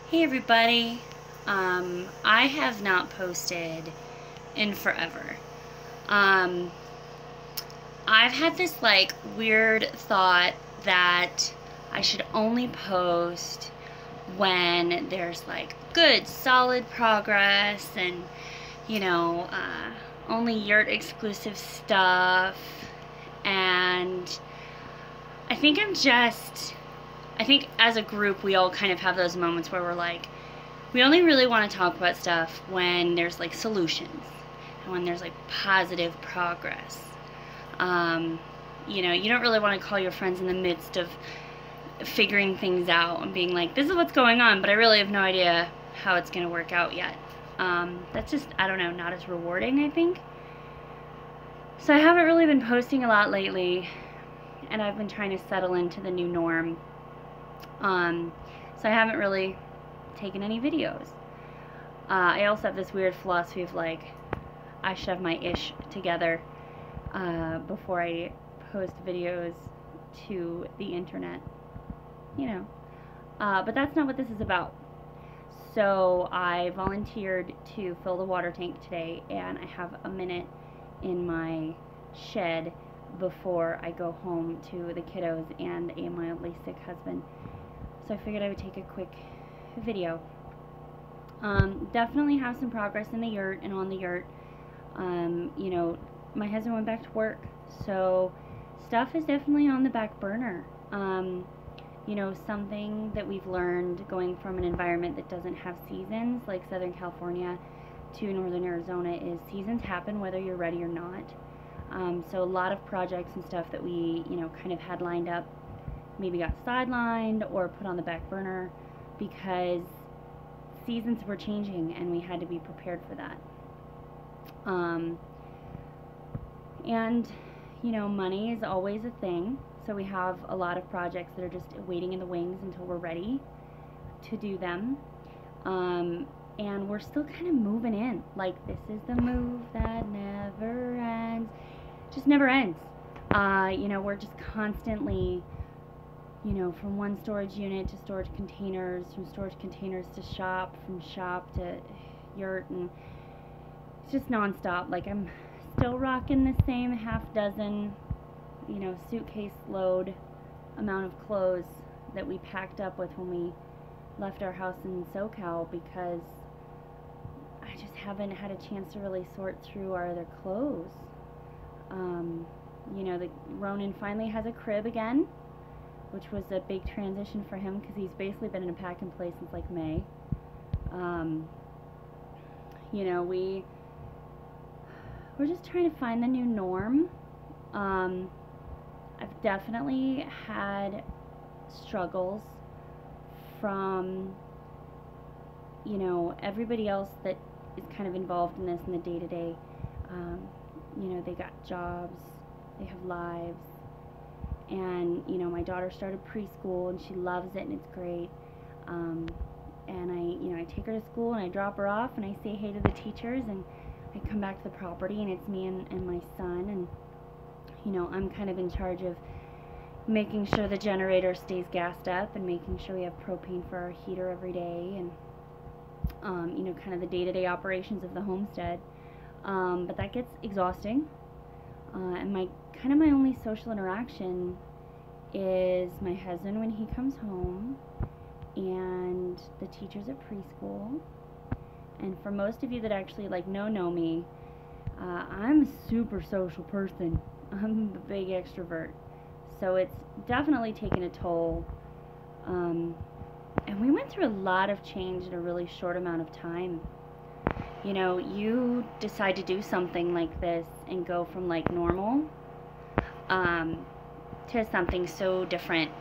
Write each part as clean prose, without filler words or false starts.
Hey everybody. I have not posted in forever. Um, I've had this weird thought that I should only post when there's good solid progress and only Yurt exclusive stuff. And I think as a group, we all kind of have those moments where we're we only really want to talk about stuff when there's solutions and when there's positive progress. You don't really want to call your friends in the midst of figuring things out and being like, this is what's going on, but I really have no idea how it's going to work out yet. That's just, I don't know, not as rewarding, I think. So I haven't really been posting a lot lately, and I've been trying to settle into the new norm. So I haven't really taken any videos. I also have this weird philosophy of I should have my ish together before I post videos to the internet, but that's not what this is about. So I volunteered to fill the water tank today, and I have a minute in my shed before I go home to the kiddos and a mildly sick husband. So I figured I would take a quick video. Definitely have some progress in the yurt and on the yurt. My husband went back to work, so stuff is definitely on the back burner. Something that we've learned going from an environment that doesn't have seasons, like Southern California to Northern Arizona, is seasons happen whether you're ready or not. So a lot of projects and stuff that we, kind of had lined up maybe got sidelined or put on the back burner because seasons were changing and we had to be prepared for that. Money is always a thing, so we have a lot of projects that are just waiting in the wings until we're ready to do them. And we're still kind of moving in. This is the move that never ends. Just never ends. We're just constantly, from one storage unit to storage containers, from storage containers to shop, from shop to yurt, and it's just nonstop. I'm still rocking the same half dozen, suitcase load amount of clothes that we packed up with when we left our house in SoCal, because I just haven't had a chance to really sort through our other clothes. The Ronan finally has a crib again, which was a big transition for him because he's basically been in a pack-and-play since May. We're just trying to find the new norm. I've definitely had struggles from, everybody else that is kind of involved in this in the day-to-day. They got jobs, they have lives, and, my daughter started preschool and she loves it and it's great. And I take her to school and I drop her off and I say hey to the teachers, and I come back to the property and it's me and my son, and I'm kind of in charge of making sure the generator stays gassed up and making sure we have propane for our heater every day, and kind of the day-to-day operations of the homestead. But that gets exhausting, and my only social interaction is my husband when he comes home and the teachers at preschool. And for most of you that actually know me, I'm a super social person. I'm a big extrovert, so it's definitely taken a toll. And we went through a lot of change in a really short amount of time. You decide to do something like this and go from normal to something so different.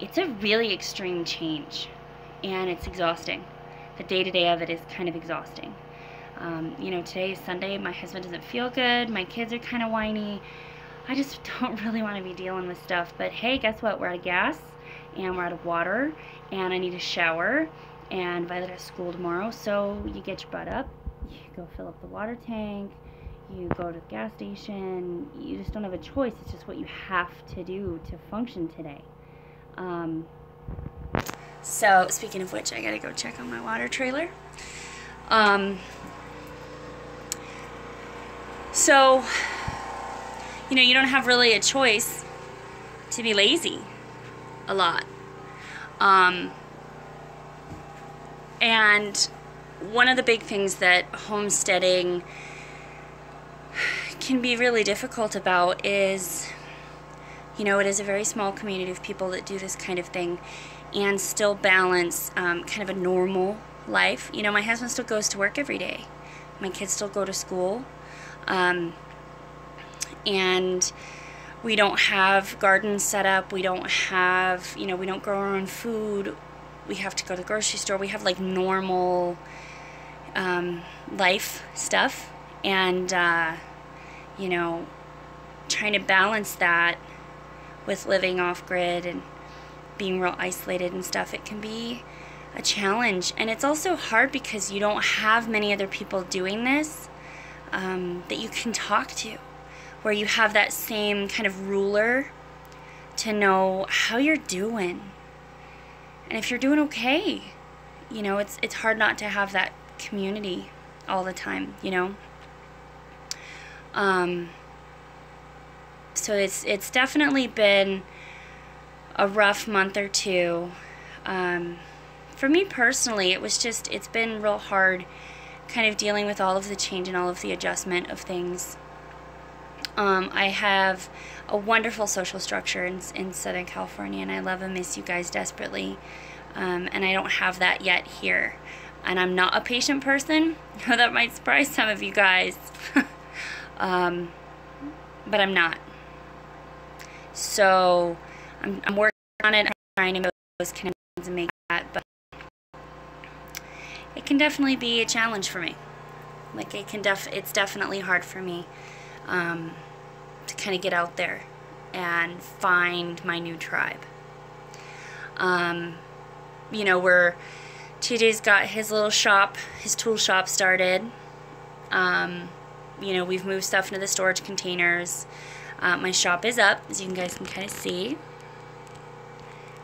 It's a really extreme change, and it's exhausting. The day-to-day of it is kind of exhausting. Today is Sunday. My husband doesn't feel good. My kids are kind of whiny. I just don't really want to be dealing with stuff. But hey, guess what? We're out of gas, and we're out of water, and I need a shower, and Violet has school tomorrow. So you get your butt up, you go fill up the water tank, you go to the gas station. You just don't have a choice. It's just what you have to do to function today. So, speaking of which, I gotta go check on my water trailer. So, you know, you don't have really a choice to be lazy a lot. And one of the big things that homesteading can be really difficult about is, you know, it is a very small community of people that do this kind of thing and still balance kind of a normal life. You know, my husband still goes to work every day. My kids still go to school. And we don't have gardens set up. We don't have, you know, we don't grow our own food. We have to go to the grocery store. We have like normal life stuff. And, you know, trying to balance that with living off-grid and being real isolated and stuff, it can be a challenge. And it's also hard because you don't have many other people doing this that you can talk to, where you have that same kind of ruler to know how you're doing. And if you're doing okay, you know, it's hard not to have that community all the time, you know. So it's definitely been a rough month or two. For me personally, it's been real hard kind of dealing with all of the change and all of the adjustment of things. I have a wonderful social structure in Southern California, and I love and miss you guys desperately. And I don't have that yet here. And I'm not a patient person. I know that might surprise some of you guys. But I'm not. So I'm working on it. I'm trying to make those connections and make that, but it can definitely be a challenge for me. Like it's definitely hard for me to kind of get out there and find my new tribe. You know, TJ's got his little shop, his tool shop started. You know, we've moved stuff into the storage containers. My shop is up, as you guys can kind of see.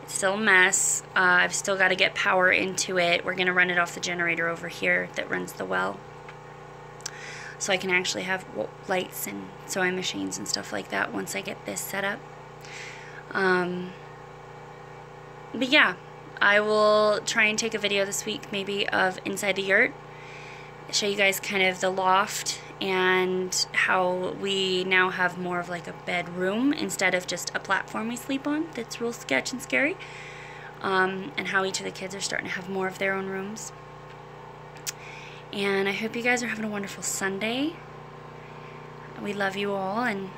It's still a mess. I've still got to get power into it. We're going to run it off the generator over here that runs the well, so I can actually have lights and sewing machines and stuff like that once I get this set up. But yeah, I will try and take a video this week maybe of inside the yurt, show you guys kind of the loft and how we now have more of like a bedroom instead of just a platform we sleep on that's real sketch and scary, and how each of the kids are starting to have more of their own rooms. And I hope you guys are having a wonderful Sunday. We love you all and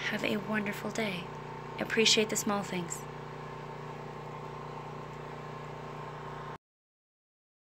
have a wonderful day. Appreciate the small things.